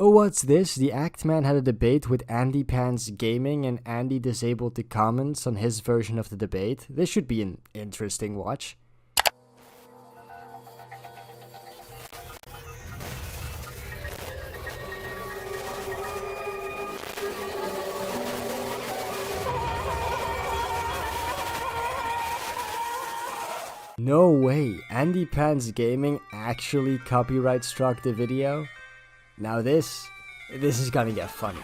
Oh, what's this? The Actman had a debate with AndyPants Gaming and Andy disabled the comments on his version of the debate. This should be an interesting watch. No way, AndyPants Gaming actually copyright struck the video? Now this is gonna get funny.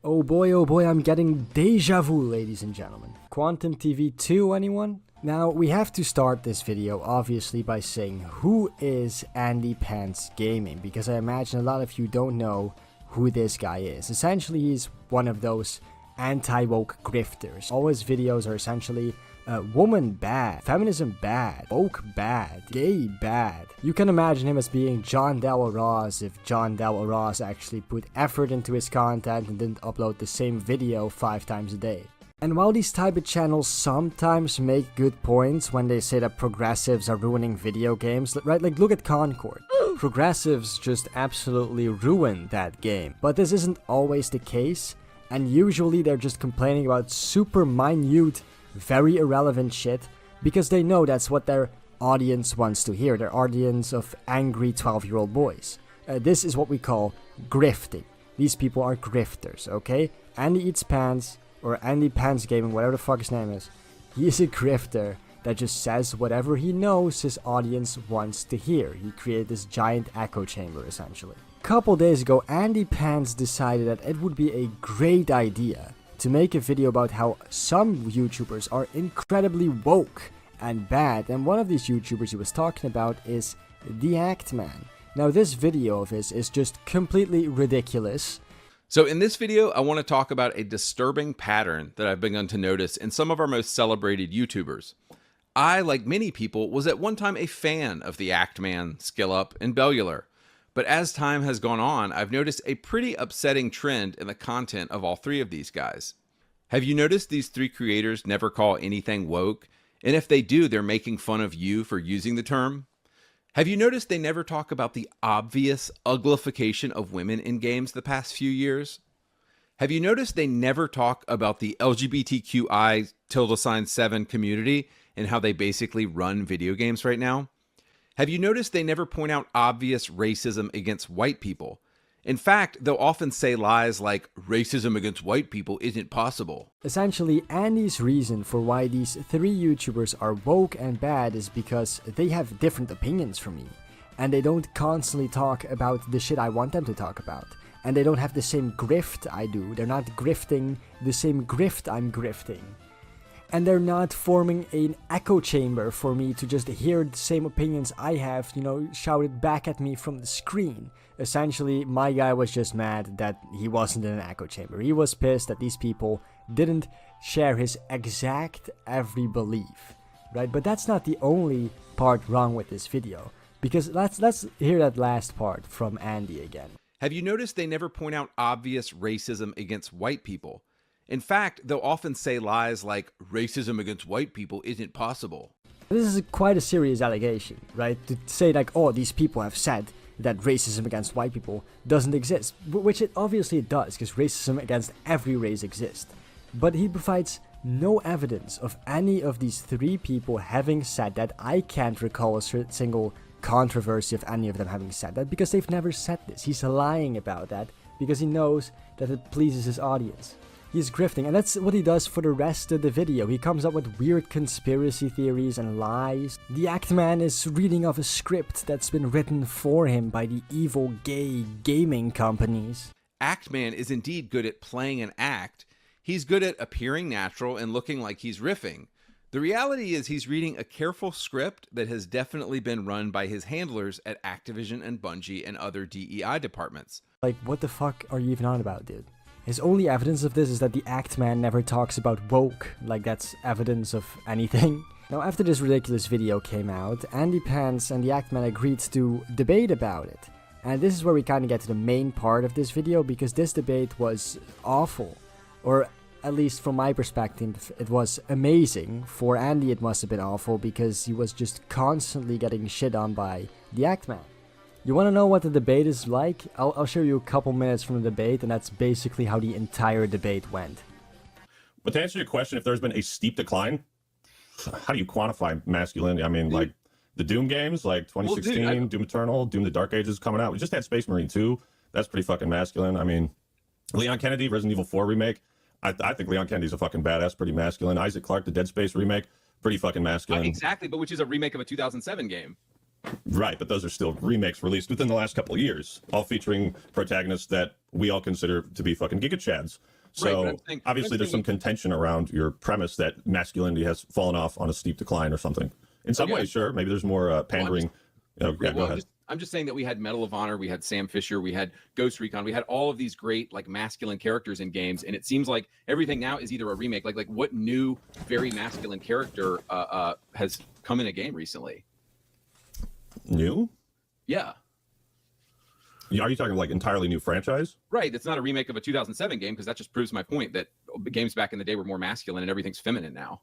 Oh boy, I'm getting deja vu, ladies and gentlemen. Quantum TV 2, anyone? Now, we have to start this video, obviously, by saying who is AndyPants Gaming, because I imagine a lot of you don't know who this guy is. Essentially, he's one of those anti-woke grifters. All his videos are essentially woman bad, feminism bad, woke bad, gay bad. You can imagine him as being John Del Ross if John Del Ross actually put effort into his content and didn't upload the same video 5 times a day. And while these type of channels sometimes make good points when they say that progressives are ruining video games, right? Like, look at Concord. Progressives just absolutely ruin that game. But this isn't always the case, and usually they're just complaining about super minute, very irrelevant shit, because they know that's what their audience wants to hear, their audience of angry 12-year-old boys. This is what we call grifting. These people are grifters, okay? Andy Eats Pants, or AndyPants Gaming, whatever the fuck his name is, he is a grifter that just says whatever he knows his audience wants to hear. He created this giant echo chamber, essentially. A couple days ago, AndyPants decided that it would be a great idea to make a video about how some YouTubers are incredibly woke and bad, and one of these YouTubers he was talking about is the Actman. Now, this video of his is just completely ridiculous. So in this video, I want to talk about a disturbing pattern that I've begun to notice in some of our most celebrated YouTubers. I, like many people, was at one time a fan of the Actman, SkillUp, and Bellular. But as time has gone on, I've noticed a pretty upsetting trend in the content of all 3 of these guys. Have you noticed these 3 creators never call anything woke? And if they do, they're making fun of you for using the term? Have you noticed they never talk about the obvious uglification of women in games the past few years? Have you noticed they never talk about the LGBTQI7 community and how they basically run video games right now? Have you noticed they never point out obvious racism against white people? In fact, they'll often say lies like, racism against white people isn't possible. Essentially, Andy's reason for why these 3 YouTubers are woke and bad is because they have different opinions from me. And they don't constantly talk about the shit I want them to talk about. And they don't have the same grift I do. They're not grifting the same grift I'm grifting. And they're not forming an echo chamber for me to just hear the same opinions I have, you know, shouted back at me from the screen. Essentially, my guy was just mad that he wasn't in an echo chamber. He was pissed that these people didn't share his exact every belief, right? But that's not the only part wrong with this video, because let's hear that last part from Andy again. Have you noticed they never point out obvious racism against white people? In fact, they'll often say lies like, racism against white people isn't possible. This is quite a serious allegation, right? To say like, oh, these people have said that racism against white people doesn't exist, which it obviously does, because racism against every race exists. But he provides no evidence of any of these 3 people having said that. I can't recall a single controversy of any of them having said that, because they've never said this. He's lying about that because he knows that it pleases his audience. He's grifting, and that's what he does for the rest of the video. He comes up with weird conspiracy theories and lies. The Actman is reading off a script that's been written for him by the evil gay gaming companies. Actman is indeed good at playing an act. He's good at appearing natural and looking like he's riffing. The reality is he's reading a careful script that has definitely been run by his handlers at Activision and Bungie and other DEI departments. Like, what the fuck are you even on about, dude? His only evidence of this is that the Actman never talks about woke, like that's evidence of anything. Now, after this ridiculous video came out, AndyPants and the Actman agreed to debate about it. And this is where we kind of get to the main part of this video, because this debate was awful. Or at least from my perspective, it was amazing. For Andy, it must have been awful because he was just constantly getting shit on by the Actman. You want to know what the debate is like? I'll show you a couple minutes from the debate, and that's basically how the entire debate went. But to answer your question, if there's been a steep decline, how do you quantify masculinity? I mean, like the Doom games, like 2016, Doom Eternal, Doom the Dark Ages coming out. We just had Space Marine 2. That's pretty fucking masculine. I mean, Leon Kennedy, Resident Evil 4 remake. I think Leon Kennedy's a fucking badass, pretty masculine. Isaac Clarke, the Dead Space remake, pretty fucking masculine. Exactly, but which is a remake of a 2007 game. Right, but those are still remakes released within the last couple of years, all featuring protagonists that we all consider to be fucking Giga Chads. So obviously there's some contention around your premise that masculinity has fallen off on a steep decline or something. In some ways, sure. Maybe there's more pandering. Go ahead. I'm just saying that we had Medal of Honor, we had Sam Fisher, we had Ghost Recon, we had all of these great like masculine characters in games, and it seems like everything now is either a remake. Like what new very masculine character has come in a game recently? New? Yeah. Are you talking like entirely new franchise? Right. It's not a remake of a 2007 game because that just proves my point that games back in the day were more masculine and everything's feminine now.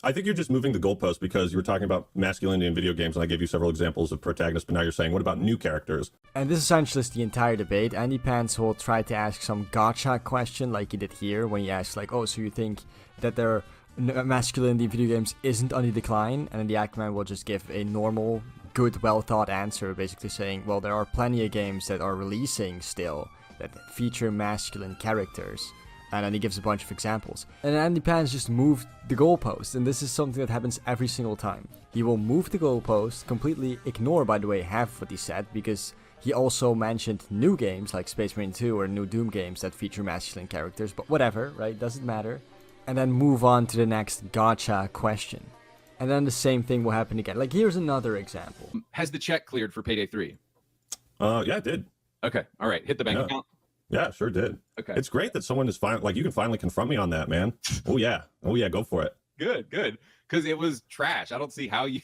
I think you're just moving the goalpost because you were talking about masculinity in video games, and I gave you several examples of protagonists, but now you're saying, what about new characters? And this essentially is the entire debate. AndyPants will try to ask some gotcha question like he did here when he asked like, oh, so you think that their masculinity in video games isn't on the decline? And then the Actman will just give a normal, good, well-thought answer, basically saying, well, there are plenty of games that are releasing still that feature masculine characters. And then he gives a bunch of examples. And AndyPants just moved the goalpost, and this is something that happens every single time. He will move the goalpost, completely ignore, by the way, half of what he said, because he also mentioned new games like Space Marine 2 or new Doom games that feature masculine characters, but whatever, right? Doesn't matter. And then move on to the next gotcha question. And then the same thing will happen again. Like, here's another example. Has the check cleared for Payday 3? Yeah, it did. Okay, all right. Hit the bank account. Yeah, sure did. Okay. It's great that someone is finally, like, you can finally confront me on that, man. Oh yeah, go for it. Good. Because it was trash. I don't see how you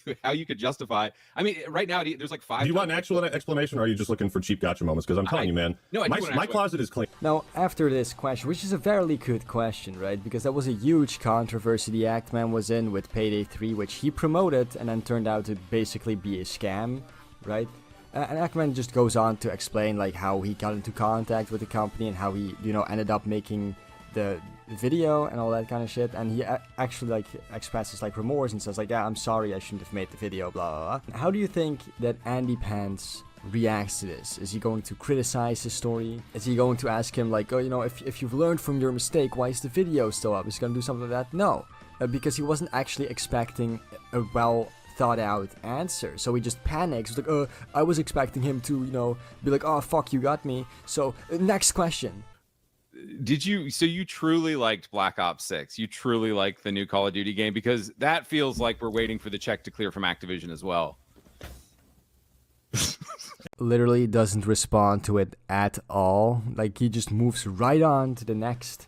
could justify. I mean, right now there's like 5. Do you want an actual explanation, or are you just looking for cheap gotcha moments? Because I'm telling you, man, my closet is clean. Now, after this question, which is a fairly good question, right? Because that was a huge controversy the Actman was in with Payday 3, which he promoted and then turned out to basically be a scam, right? And Actman just goes on to explain like how he got into contact with the company and how he, ended up making the video and all that kind of shit. And he actually like expresses like remorse and says like, yeah, I'm sorry, I shouldn't have made the video, blah, blah, blah. How do you think that AndyPants reacts to this? Is he going to criticize his story? Is he going to ask him like, oh, if you've learned from your mistake, why is the video still up? Is he going to do something like that? No, because he wasn't actually expecting a thought out answer, so he just panics. He's like, I was expecting him to, be like, oh fuck, you got me. So next question. So you truly liked Black Ops 6? You truly liked the new Call of Duty game? Because that feels like we're waiting for the check to clear from Activision as well. Literally doesn't respond to it at all. Like, he just moves right on to the next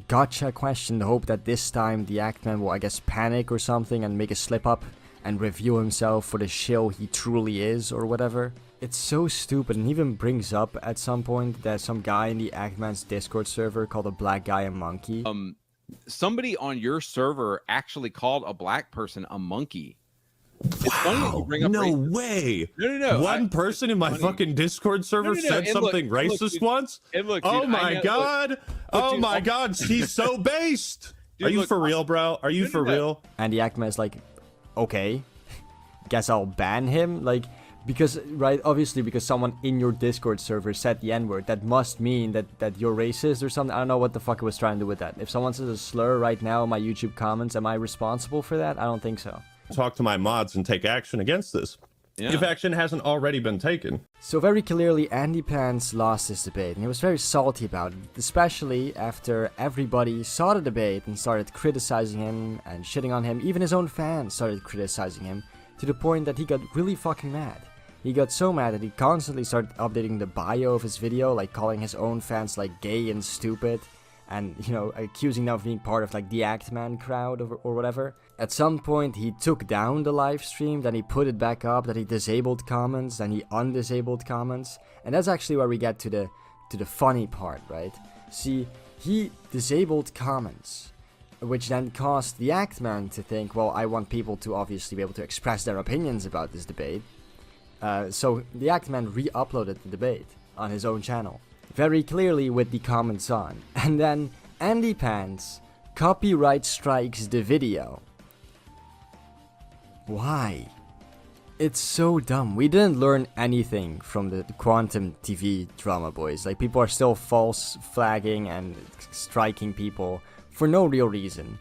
gotcha question, the hope that this time the Actman will, I guess, panic or something and make a slip up and review himself for the shill he truly is, or whatever. It's so stupid, and he even brings up at some point that some guy in the Actman's Discord server called a black guy a monkey. Somebody on your server actually called a black person a monkey. Wow, no way. No. One person in my fucking Discord server said something racist once? Oh my god. Oh my god, he's so based. Are you for real, bro? Are you for real? And the Actman is like, okay, guess I'll ban him. Like, because, right, obviously because someone in your Discord server said the N-word, that must mean that you're racist or something. I don't know what the fuck I was trying to do with that. If someone says a slur right now in my YouTube comments, am I responsible for that? I don't think so. Talk to my mods and take action against this. Yeah. If action hasn't already been taken. So very clearly, AndyPants lost this debate, and he was very salty about it, especially after everybody saw the debate and started criticizing him and shitting on him. Even his own fans started criticizing him, to the point that he got really fucking mad. He got so mad that he constantly started updating the bio of his video, like calling his own fans like gay and stupid, and, accusing them of being part of like the Actman crowd or whatever. At some point, he took down the live stream, then he put it back up, then he disabled comments, then he undisabled comments. And that's actually where we get to the funny part, right? See, he disabled comments, which then caused the Actman to think, well, I want people to obviously be able to express their opinions about this debate. So the Actman re-uploaded the debate on his own channel, very clearly with the comments on. And then AndyPants copyright strikes the video. Why? It's so dumb. We didn't learn anything from the Quantum TV drama, boys. Like, people are still false flagging and striking people for no real reason.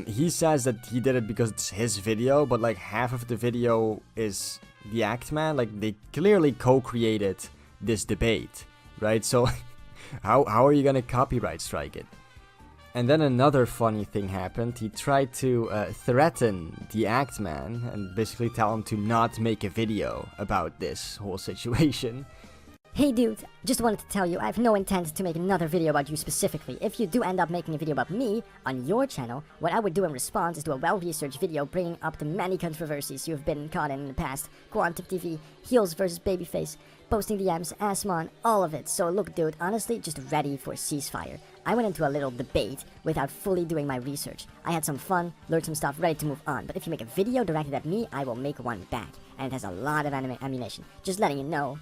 He says that he did it because it's his video, but like half of the video is the Actman. Like, they clearly co-created this debate, right? So how are you gonna copyright strike it? And then another funny thing happened. He tried to threaten the Actman and basically tell him to not make a video about this whole situation. Hey dude, just wanted to tell you I have no intent to make another video about you specifically. If you do end up making a video about me on your channel, what I would do in response is do a well-researched video bringing up the many controversies you have been caught in the past. Quantum TV, heels versus babyface, posting DMs, Assmon, all of it. So look dude, honestly, just ready for a ceasefire. I went into a little debate without fully doing my research. I had some fun, learned some stuff, ready to move on. But if you make a video directed at me, I will make one back. And it has a lot of ammunition. Just letting you know.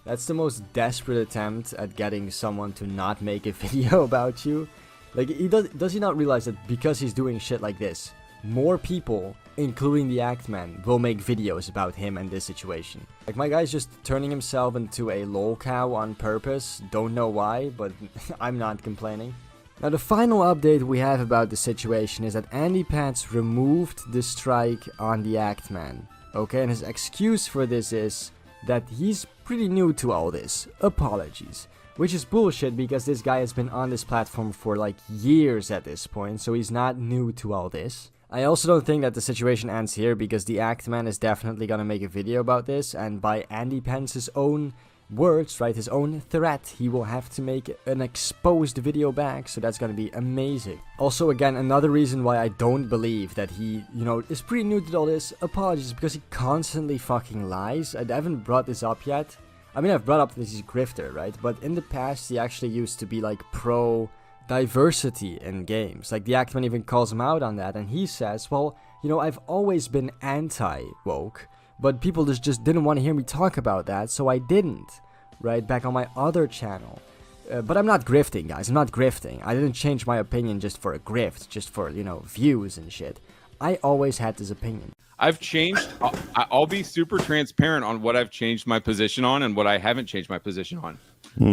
That's the most desperate attempt at getting someone to not make a video about you. Like, does he not realize that because he's doing shit like this, more people, including the Actman, will make videos about him and this situation? Like, my guy's just turning himself into a lol cow on purpose. Don't know why, but I'm not complaining. Now, the final update we have about the situation is that AndyPants removed the strike on the Actman. Okay, and his excuse for this is that he's pretty new to all this. Apologies. Which is bullshit because this guy has been on this platform for like years at this point, so he's not new to all this. I also don't think that the situation ends here because the Actman is definitely gonna make a video about this, and by AndyPants' own words, right, his own threat, he will have to make an exposed video back, so that's gonna be amazing. Also, again, another reason why I don't believe that he, is pretty new to all this, apologies, because he constantly fucking lies. I haven't brought this up yet. I mean, I've brought up that he's Grifter, right, but in the past, he actually used to be, like, pro-diversity in games. Like, the Actman even calls him out on that, and he says, well, I've always been anti-woke, but people just didn't want to hear me talk about that, so I didn't, right, back on my other channel. But I'm not grifting, guys, I'm not grifting. I didn't change my opinion just for a grift, just for, views and shit. I always had this opinion. I've changed, I'll be super transparent on what I've changed my position on and what I haven't changed my position on.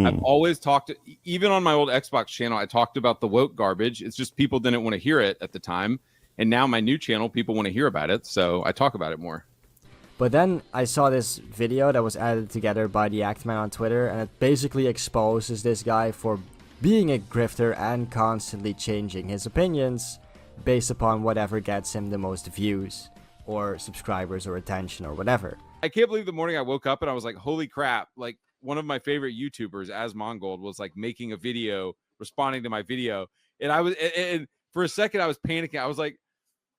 I've always talked, even on my old Xbox channel, I talked about the woke garbage. It's just people didn't want to hear it at the time. And now my new channel, people want to hear about it, so I talk about it more. But then I saw this video that was added together by the Actman on Twitter, and it basically exposes this guy for being a grifter and constantly changing his opinions based upon whatever gets him the most views or subscribers or attention or whatever. I can't believe the morning I woke up and I was like, holy crap, like one of my favorite YouTubers, As Mongold, was like making a video, responding to my video. And for a second I was panicking. I was like,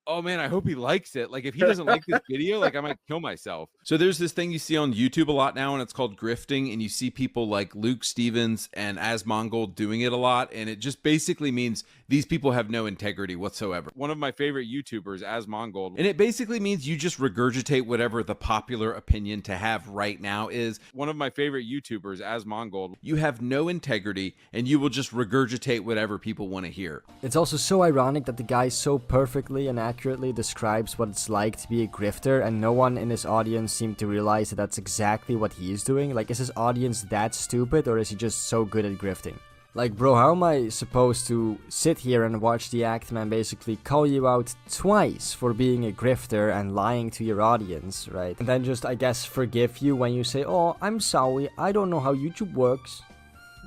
oh man, I hope he likes it. Like if he doesn't like this video, like I might kill myself. So there's this thing you see on YouTube a lot now, and it's called grifting, and you see people like Luke Stevens and As Mongold doing it a lot, and it just basically means these people have no integrity whatsoever. One of my favorite YouTubers, As Mongold, and it basically means you just regurgitate whatever the popular opinion to have right now is. One of my favorite YouTubers, As Mongold, you have no integrity and you will just regurgitate whatever people want to hear. It's also so ironic that the guy so perfectly and accurately describes what it's like to be a grifter, and no one in his audience seemed to realize that that's exactly what he is doing. Like, is his audience that stupid, or is he just so good at grifting? Like, bro, how am I supposed to sit here and watch the Actman basically call you out twice for being a grifter and lying to your audience, right? And then just, I guess, forgive you when you say, oh, I'm sorry, I don't know how YouTube works,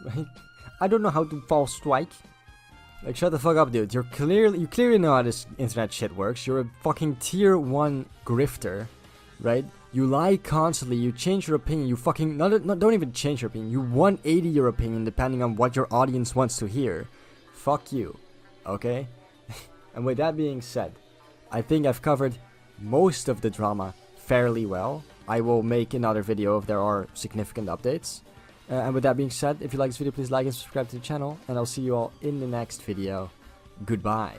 right? I don't know how to false strike. Like, shut the fuck up, dude. You clearly know how this internet shit works. You're a fucking tier 1 grifter, right? You lie constantly, you change your opinion, you fucking, don't even change your opinion, you 180 your opinion depending on what your audience wants to hear. Fuck you, okay? And with that being said, I think I've covered most of the drama fairly well. I will make another video if there are significant updates. And with that being said, if you like this video, please like and subscribe to the channel, and I'll see you all in the next video. Goodbye.